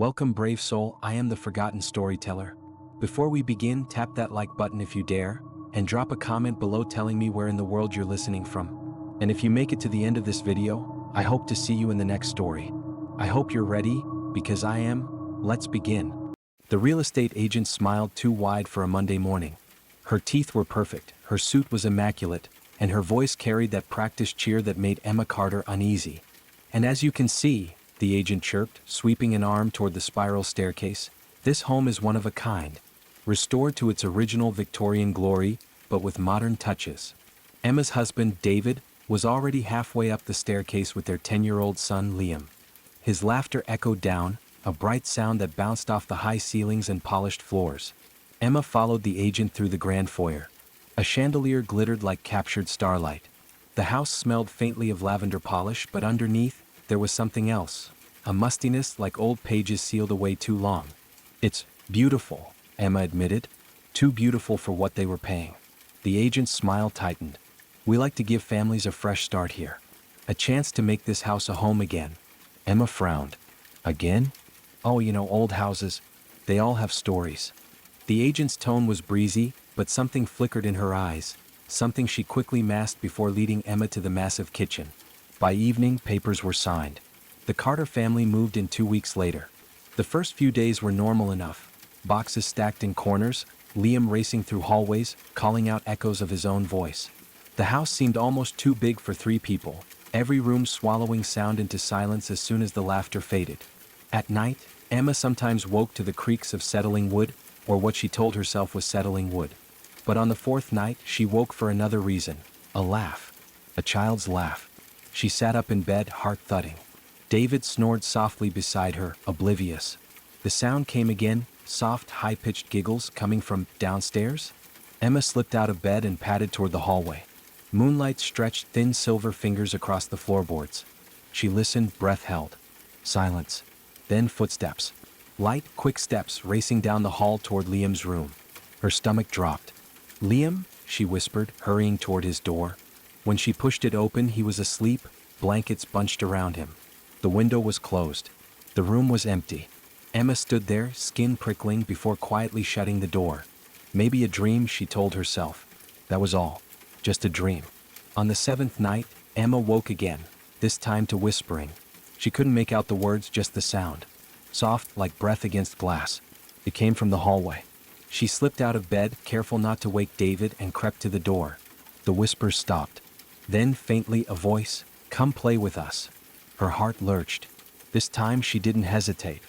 Welcome, brave soul. I am the forgotten storyteller. Before we begin, tap that like button if you dare, and drop a comment below telling me where in the world you're listening from. And if you make it to the end of this video, I hope to see you in the next story. I hope you're ready, because I am. Let's begin. The real estate agent smiled too wide for a Monday morning. Her teeth were perfect, her suit was immaculate, and her voice carried that practiced cheer that made Emma Carter uneasy. And as you can see, the agent chirped, sweeping an arm toward the spiral staircase, this home is one of a kind, restored to its original Victorian glory, but with modern touches. Emma's husband, David, was already halfway up the staircase with their 10-year-old son, Liam. His laughter echoed down, a bright sound that bounced off the high ceilings and polished floors. Emma followed the agent through the grand foyer. A chandelier glittered like captured starlight. The house smelled faintly of lavender polish, but underneath, there was something else, a mustiness like old pages sealed away too long. It's beautiful, Emma admitted, too beautiful for what they were paying. The agent's smile tightened. We like to give families a fresh start here. A chance to make this house a home again. Emma frowned. Again? Oh, old houses. They all have stories. The agent's tone was breezy, but something flickered in her eyes, something she quickly masked before leading Emma to the massive kitchen. By evening, papers were signed. The Carter family moved in 2 weeks later. The first few days were normal enough. Boxes stacked in corners, Liam racing through hallways, calling out echoes of his own voice. The house seemed almost too big for 3 people, every room swallowing sound into silence as soon as the laughter faded. At night, Emma sometimes woke to the creaks of settling wood, or what she told herself was settling wood. But on the 4th night, she woke for another reason, a laugh. A child's laugh. She sat up in bed, heart thudding. David snored softly beside her, oblivious. The sound came again, soft, high-pitched giggles coming from downstairs. Emma slipped out of bed and padded toward the hallway. Moonlight stretched thin silver fingers across the floorboards. She listened, breath held. Silence. Then footsteps. Light, quick steps racing down the hall toward Liam's room. Her stomach dropped. Liam? She whispered, hurrying toward his door. When she pushed it open, he was asleep, blankets bunched around him. The window was closed. The room was empty. Emma stood there, skin prickling, before quietly shutting the door. Maybe a dream, she told herself. That was all. Just a dream. On the 7th night, Emma woke again, this time to whispering. She couldn't make out the words, just the sound. Soft, like breath against glass. It came from the hallway. She slipped out of bed, careful not to wake David, and crept to the door. The whispers stopped. Then, faintly, a voice, "Come play with us." Her heart lurched. This time she didn't hesitate.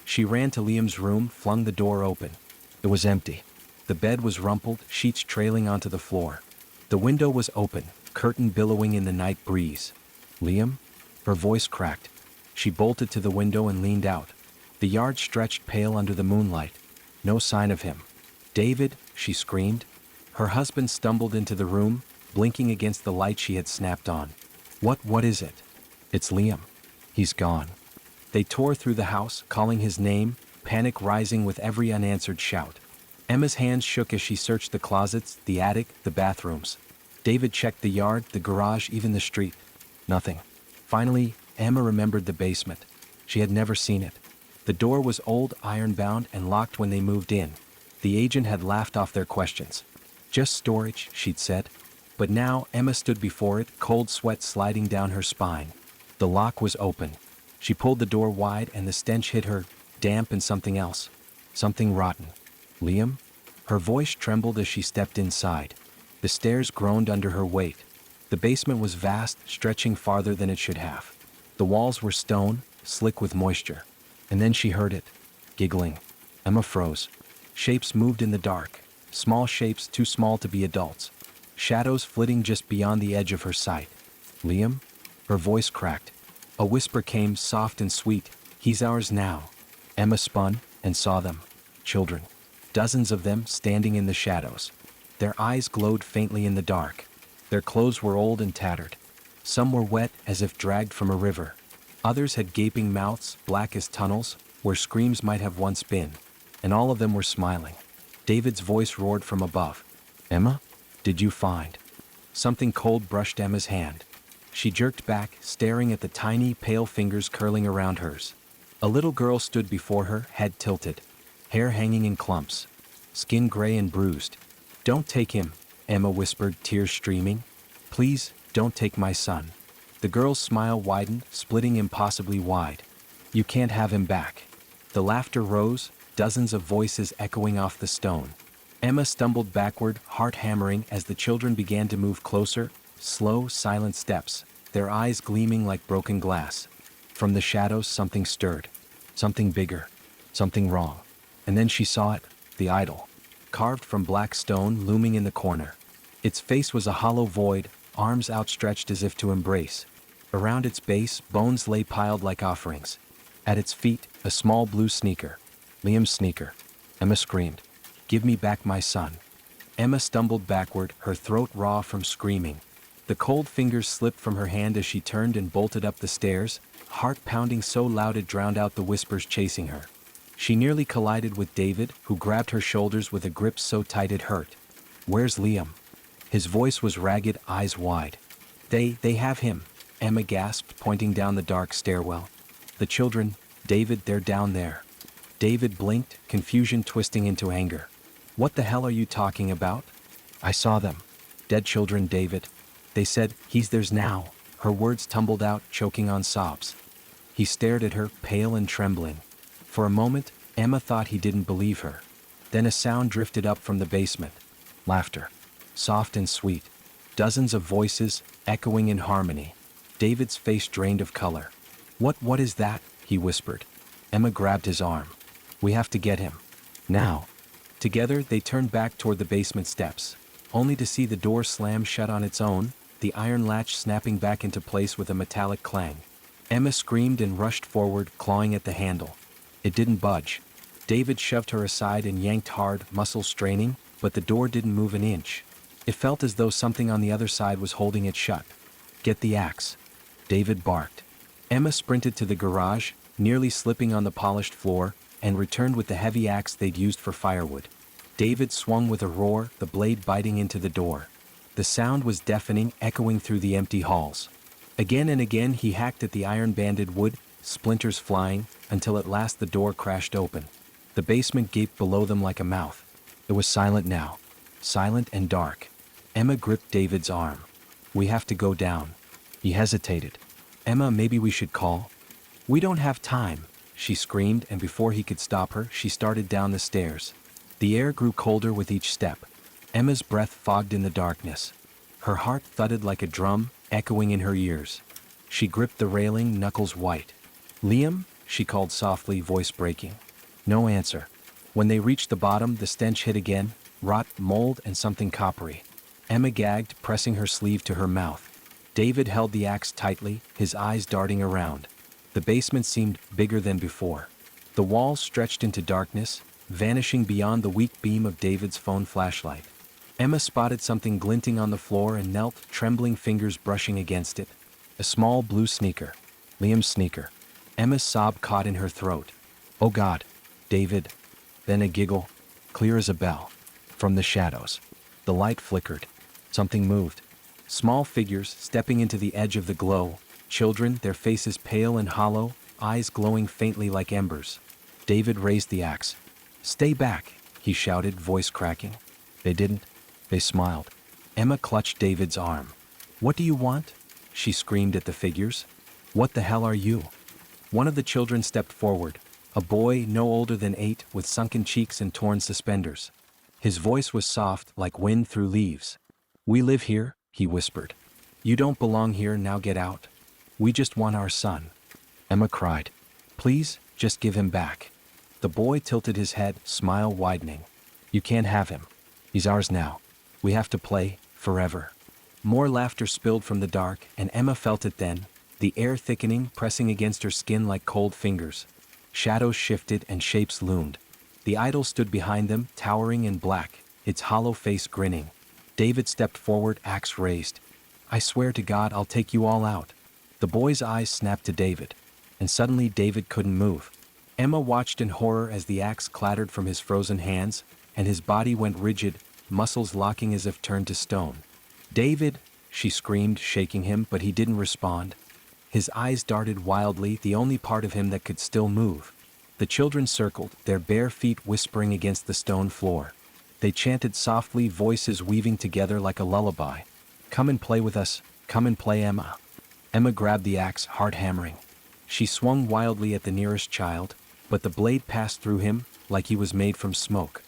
She ran to Liam's room, flung the door open. It was empty. The bed was rumpled, sheets trailing onto the floor. The window was open, curtain billowing in the night breeze. "Liam?" Her voice cracked. She bolted to the window and leaned out. The yard stretched pale under the moonlight. No sign of him. "David," she screamed. Her husband stumbled into the room, blinking against the light she had snapped on. What is it?" "It's Liam. He's gone." They tore through the house, calling his name, panic rising with every unanswered shout. Emma's hands shook as she searched the closets, the attic, the bathrooms. David checked the yard, the garage, even the street. Nothing. Finally, Emma remembered the basement. She had never seen it. The door was old, iron-bound, and locked when they moved in. The agent had laughed off their questions. "Just storage," she'd said. But now Emma stood before it, cold sweat sliding down her spine. The lock was open. She pulled the door wide and the stench hit her, damp and something else. Something rotten. "Liam?" Her voice trembled as she stepped inside. The stairs groaned under her weight. The basement was vast, stretching farther than it should have. The walls were stone, slick with moisture. And then she heard it. Giggling. Emma froze. Shapes moved in the dark. Small shapes too small to be adults. Shadows flitting just beyond the edge of her sight. "Liam?" Her voice cracked. A whisper came, soft and sweet. "He's ours now." Emma spun and saw them. Children. Dozens of them standing in the shadows. Their eyes glowed faintly in the dark. Their clothes were old and tattered. Some were wet, as if dragged from a river. Others had gaping mouths, black as tunnels, where screams might have once been. And all of them were smiling. David's voice roared from above. "Emma? Did you find?" Something cold brushed Emma's hand. She jerked back, staring at the tiny, pale fingers curling around hers. A little girl stood before her, head tilted, hair hanging in clumps, skin gray and bruised. "Don't take him," Emma whispered, tears streaming. "Please, don't take my son." The girl's smile widened, splitting impossibly wide. "You can't have him back." The laughter rose, dozens of voices echoing off the stone. Emma stumbled backward, heart hammering, as the children began to move closer, slow, silent steps, their eyes gleaming like broken glass. From the shadows, something stirred. Something bigger. Something wrong. And then she saw it, the idol, carved from black stone, looming in the corner. Its face was a hollow void, arms outstretched as if to embrace. Around its base, bones lay piled like offerings. At its feet, a small blue sneaker. Liam's sneaker. Emma screamed, "Give me back my son." Emma stumbled backward, her throat raw from screaming. The cold fingers slipped from her hand as she turned and bolted up the stairs, heart pounding so loud it drowned out the whispers chasing her. She nearly collided with David, who grabbed her shoulders with a grip so tight it hurt. "Where's Liam?" His voice was ragged, eyes wide. They have him," Emma gasped, pointing down the dark stairwell. "The children, David, they're down there." David blinked, confusion twisting into anger. "What the hell are you talking about?" "I saw them. Dead children, David. They said, he's theirs now." Her words tumbled out, choking on sobs. He stared at her, pale and trembling. For a moment, Emma thought he didn't believe her. Then a sound drifted up from the basement. Laughter. Soft and sweet. Dozens of voices, echoing in harmony. David's face drained of color. What is that?" he whispered. Emma grabbed his arm. "We have to get him. Now." Together, they turned back toward the basement steps, only to see the door slam shut on its own, the iron latch snapping back into place with a metallic clang. Emma screamed and rushed forward, clawing at the handle. It didn't budge. David shoved her aside and yanked hard, muscles straining, but the door didn't move an inch. It felt as though something on the other side was holding it shut. "Get the axe," David barked. Emma sprinted to the garage, nearly slipping on the polished floor, and returned with the heavy axe they'd used for firewood. David swung with a roar, the blade biting into the door. The sound was deafening, echoing through the empty halls. Again and again he hacked at the iron-banded wood, splinters flying, until at last the door crashed open. The basement gaped below them like a mouth. It was silent now. Silent and dark. Emma gripped David's arm. "We have to go down." He hesitated. "Emma, maybe we should call." "We don't have time," she screamed, and before he could stop her, she started down the stairs. The air grew colder with each step. Emma's breath fogged in the darkness. Her heart thudded like a drum, echoing in her ears. She gripped the railing, knuckles white. "Liam?" she called softly, voice breaking. No answer. When they reached the bottom, the stench hit again, rot, mold, and something coppery. Emma gagged, pressing her sleeve to her mouth. David held the axe tightly, his eyes darting around. The basement seemed bigger than before. The walls stretched into darkness, vanishing beyond the weak beam of David's phone flashlight. Emma spotted something glinting on the floor and knelt, trembling fingers brushing against it. A small blue sneaker. Liam's sneaker. Emma's sob caught in her throat. "Oh God, David." Then a giggle, clear as a bell. From the shadows. The light flickered. Something moved. Small figures stepping into the edge of the glow. Children, their faces pale and hollow, eyes glowing faintly like embers. David raised the axe. "Stay back," he shouted, voice cracking. They didn't. They smiled. Emma clutched David's arm. "What do you want?" she screamed at the figures. "What the hell are you?" One of the children stepped forward, a boy no older than 8 with sunken cheeks and torn suspenders. His voice was soft, like wind through leaves. "We live here," he whispered. "You don't belong here, now get out. We just want our son." Emma cried. "Please, just give him back." The boy tilted his head, smile widening. "You can't have him. He's ours now. We have to play, forever." More laughter spilled from the dark, and Emma felt it then, the air thickening, pressing against her skin like cold fingers. Shadows shifted and shapes loomed. The idol stood behind them, towering and black, its hollow face grinning. David stepped forward, axe raised. "I swear to God I'll take you all out." The boy's eyes snapped to David, and suddenly David couldn't move. Emma watched in horror as the axe clattered from his frozen hands, and his body went rigid, muscles locking as if turned to stone. "David!" she screamed, shaking him, but he didn't respond. His eyes darted wildly, the only part of him that could still move. The children circled, their bare feet whispering against the stone floor. They chanted softly, voices weaving together like a lullaby. "Come and play with us, come and play, Emma." Emma grabbed the axe, hard hammering. She swung wildly at the nearest child, but the blade passed through him like he was made from smoke.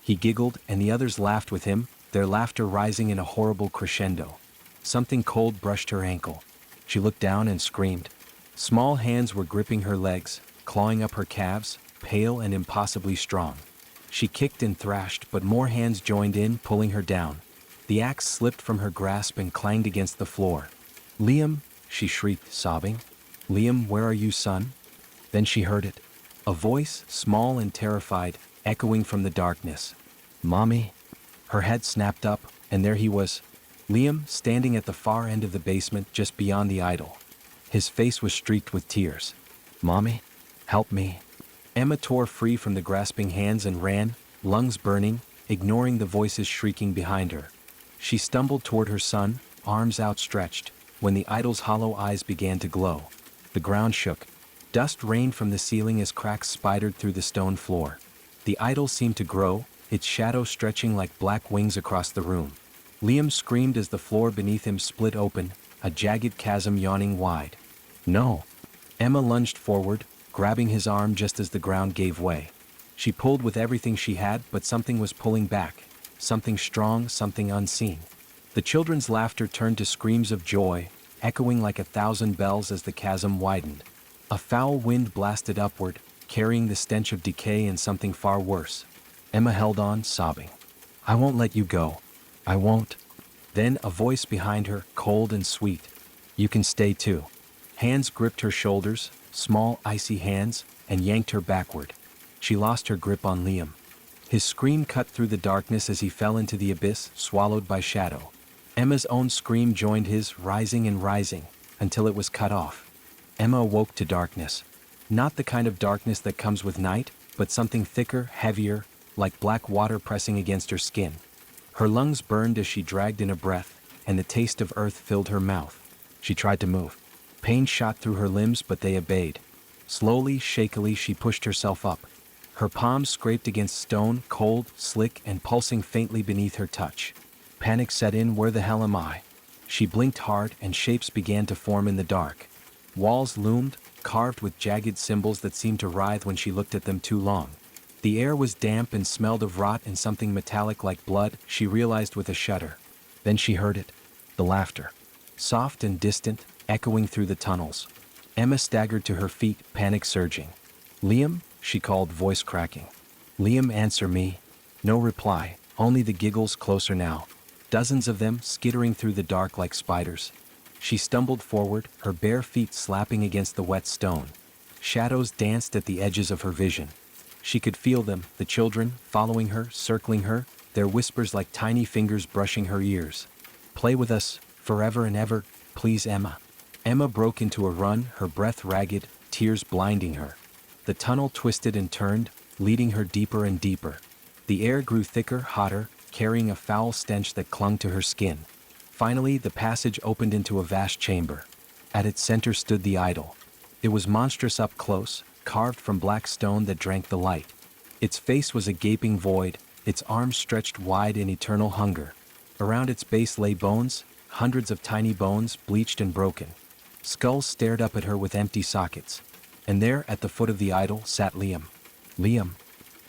He giggled, and the others laughed with him, their laughter rising in a horrible crescendo. Something cold brushed her ankle. She looked down and screamed. Small hands were gripping her legs, clawing up her calves, pale and impossibly strong. She kicked and thrashed, but more hands joined in, pulling her down. The axe slipped from her grasp and clanged against the floor. "Liam," she shrieked, sobbing. "Liam, where are you, son?" Then she heard it. A voice, small and terrified, echoing from the darkness. "Mommy?" Her head snapped up, and there he was. Liam, standing at the far end of the basement just beyond the idol. His face was streaked with tears. "Mommy? Help me." Emma tore free from the grasping hands and ran, lungs burning, ignoring the voices shrieking behind her. She stumbled toward her son, arms outstretched, when the idol's hollow eyes began to glow. The ground shook. Dust rained from the ceiling as cracks spidered through the stone floor. The idol seemed to grow, its shadow stretching like black wings across the room. Liam screamed as the floor beneath him split open, a jagged chasm yawning wide. "No!" Emma lunged forward, grabbing his arm just as the ground gave way. She pulled with everything she had, but something was pulling back. Something strong, something unseen. The children's laughter turned to screams of joy, echoing like 1,000 bells as the chasm widened. A foul wind blasted upward, carrying the stench of decay and something far worse. Emma held on, sobbing. "I won't let you go. I won't." Then a voice behind her, cold and sweet. "You can stay too." Hands gripped her shoulders, small, icy hands, and yanked her backward. She lost her grip on Liam. His scream cut through the darkness as he fell into the abyss, swallowed by shadow. Emma's own scream joined his, rising and rising, until it was cut off. Emma awoke to darkness. Not the kind of darkness that comes with night, but something thicker, heavier, like black water pressing against her skin. Her lungs burned as she dragged in a breath, and the taste of earth filled her mouth. She tried to move. Pain shot through her limbs, but they obeyed. Slowly, shakily, she pushed herself up. Her palms scraped against stone, cold, slick, and pulsing faintly beneath her touch. Panic set in. Where the hell am I? She blinked hard, and shapes began to form in the dark. Walls loomed, carved with jagged symbols that seemed to writhe when she looked at them too long. The air was damp and smelled of rot and something metallic like blood, she realized with a shudder. Then she heard it. The laughter. Soft and distant, echoing through the tunnels. Emma staggered to her feet, panic surging. "Liam?" she called, voice cracking. "Liam, answer me." No reply, only the giggles, closer now. Dozens of them, skittering through the dark like spiders. She stumbled forward, her bare feet slapping against the wet stone. Shadows danced at the edges of her vision. She could feel them, the children, following her, circling her, their whispers like tiny fingers brushing her ears. "Play with us, forever and ever, please, Emma." Emma broke into a run, her breath ragged, tears blinding her. The tunnel twisted and turned, leading her deeper and deeper. The air grew thicker, hotter, carrying a foul stench that clung to her skin. Finally, the passage opened into a vast chamber. At its center stood the idol. It was monstrous up close, carved from black stone that drank the light. Its face was a gaping void, its arms stretched wide in eternal hunger. Around its base lay bones, hundreds of tiny bones, bleached and broken. Skulls stared up at her with empty sockets. And there, at the foot of the idol, sat Liam. "Liam."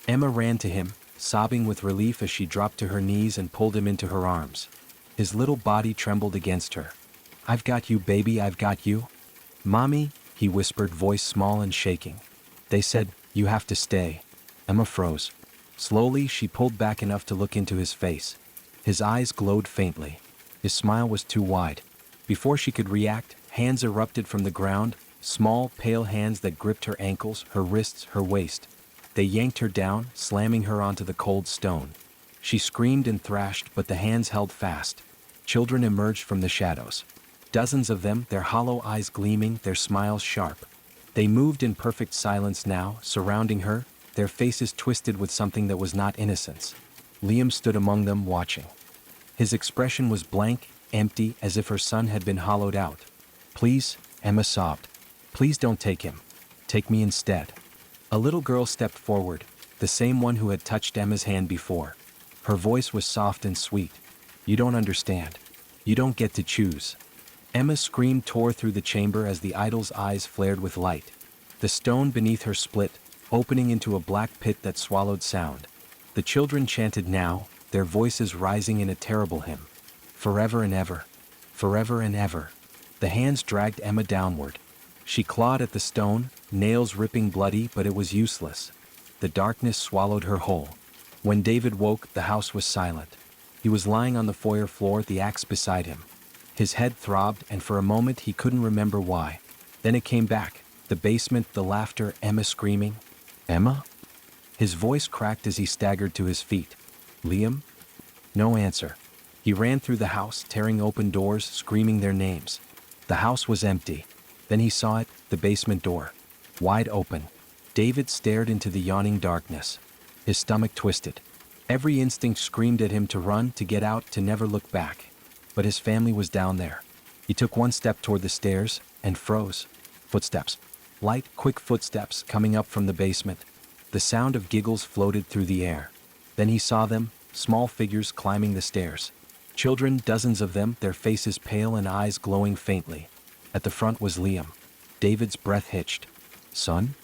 Emma ran to him, sobbing with relief as she dropped to her knees and pulled him into her arms. His little body trembled against her. "I've got you, baby, I've got you." "Mommy," he whispered, voice small and shaking. "They said, you have to stay." Emma froze. Slowly, she pulled back enough to look into his face. His eyes glowed faintly. His smile was too wide. Before she could react, hands erupted from the ground, small, pale hands that gripped her ankles, her wrists, her waist. They yanked her down, slamming her onto the cold stone. She screamed and thrashed, but the hands held fast. Children emerged from the shadows. Dozens of them, their hollow eyes gleaming, their smiles sharp. They moved in perfect silence now, surrounding her, their faces twisted with something that was not innocence. Liam stood among them, watching. His expression was blank, empty, as if her son had been hollowed out. "Please," Emma sobbed. Please don't take him. Take me instead. A little girl stepped forward, the same one who had touched Emma's hand before. Her voice was soft and sweet. You don't understand. You don't get to choose. Emma's scream tore through the chamber as the idol's eyes flared with light. The stone beneath her split, opening into a black pit that swallowed sound. The children chanted now, their voices rising in a terrible hymn. Forever and ever. Forever and ever. The hands dragged Emma downward. She clawed at the stone, nails ripping bloody, but it was useless. The darkness swallowed her whole. When David woke, the house was silent. He was lying on the foyer floor, the axe beside him. His head throbbed, and for a moment he couldn't remember why. Then it came back. The basement, the laughter, Emma screaming. Emma? His voice cracked as he staggered to his feet. Liam? No answer. He ran through the house, tearing open doors, screaming their names. The house was empty. Then he saw it, the basement door. Wide open. David stared into the yawning darkness. His stomach twisted. Every instinct screamed at him to run, to get out, to never look back. But his family was down there. He took one step toward the stairs, and froze. Footsteps. Light, quick footsteps coming up from the basement. The sound of giggles floated through the air. Then he saw them, small figures climbing the stairs. Children, dozens of them, their faces pale and eyes glowing faintly. At the front was Liam. David's breath hitched. Son?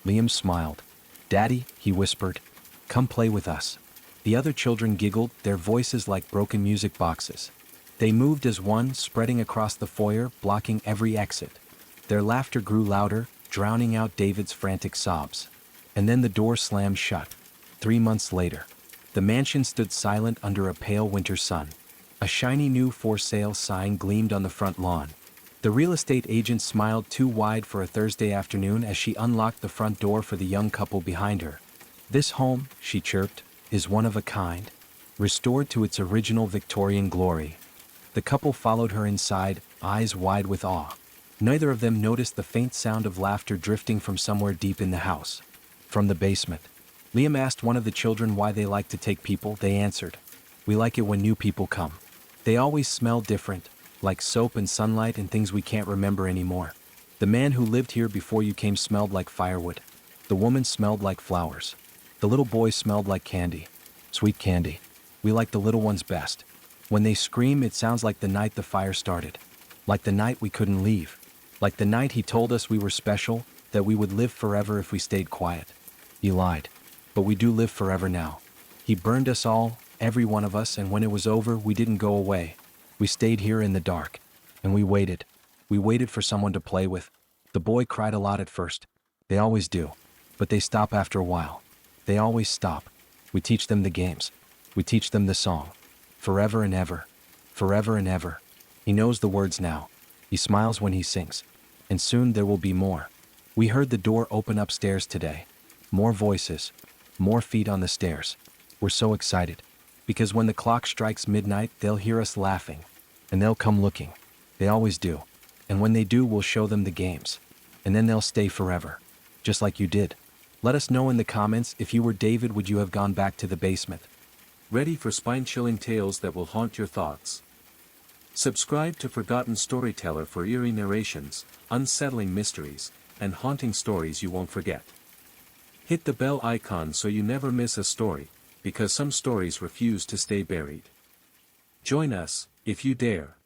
Liam smiled. Daddy, he whispered. Come play with us. The other children giggled, their voices like broken music boxes. They moved as one, spreading across the foyer, blocking every exit. Their laughter grew louder, drowning out David's frantic sobs. And then the door slammed shut. 3 months later, the mansion stood silent under a pale winter sun. A shiny new for sale sign gleamed on the front lawn. The real estate agent smiled too wide for a Thursday afternoon as she unlocked the front door for the young couple behind her. This home, she chirped, is one of a kind, restored to its original Victorian glory. The couple followed her inside, eyes wide with awe. Neither of them noticed the faint sound of laughter drifting from somewhere deep in the house. From the basement, Liam asked one of the children why they liked to take people. They answered, "We like it when new people come. They always smell different, like soap and sunlight and things we can't remember anymore. The man who lived here before you came smelled like firewood. The woman smelled like flowers. The little boy smelled like candy. Sweet candy. We like the little ones best. When they scream, it sounds like the night the fire started. Like the night we couldn't leave. Like the night he told us we were special, that we would live forever if we stayed quiet. He lied. But we do live forever now. He burned us all, every one of us, and when it was over, we didn't go away. We stayed here in the dark. And we waited. We waited for someone to play with. The boy cried a lot at first. They always do. But they stop after a while. They always stop. We teach them the games. We teach them the song. Forever and ever. Forever and ever. He knows the words now. He smiles when he sings. And soon there will be more. We heard the door open upstairs today. More voices. More feet on the stairs. We're so excited. Because when the clock strikes midnight, they'll hear us laughing. And they'll come looking. They always do. And when they do, we'll show them the games. And then they'll stay forever. Just like you did. Let us know in the comments, if you were David, would you have gone back to the basement? Ready for spine-chilling tales that will haunt your thoughts? Subscribe to Forgotten Storyteller for eerie narrations, unsettling mysteries, and haunting stories you won't forget. Hit the bell icon so you never miss a story, because some stories refuse to stay buried. Join us, if you dare.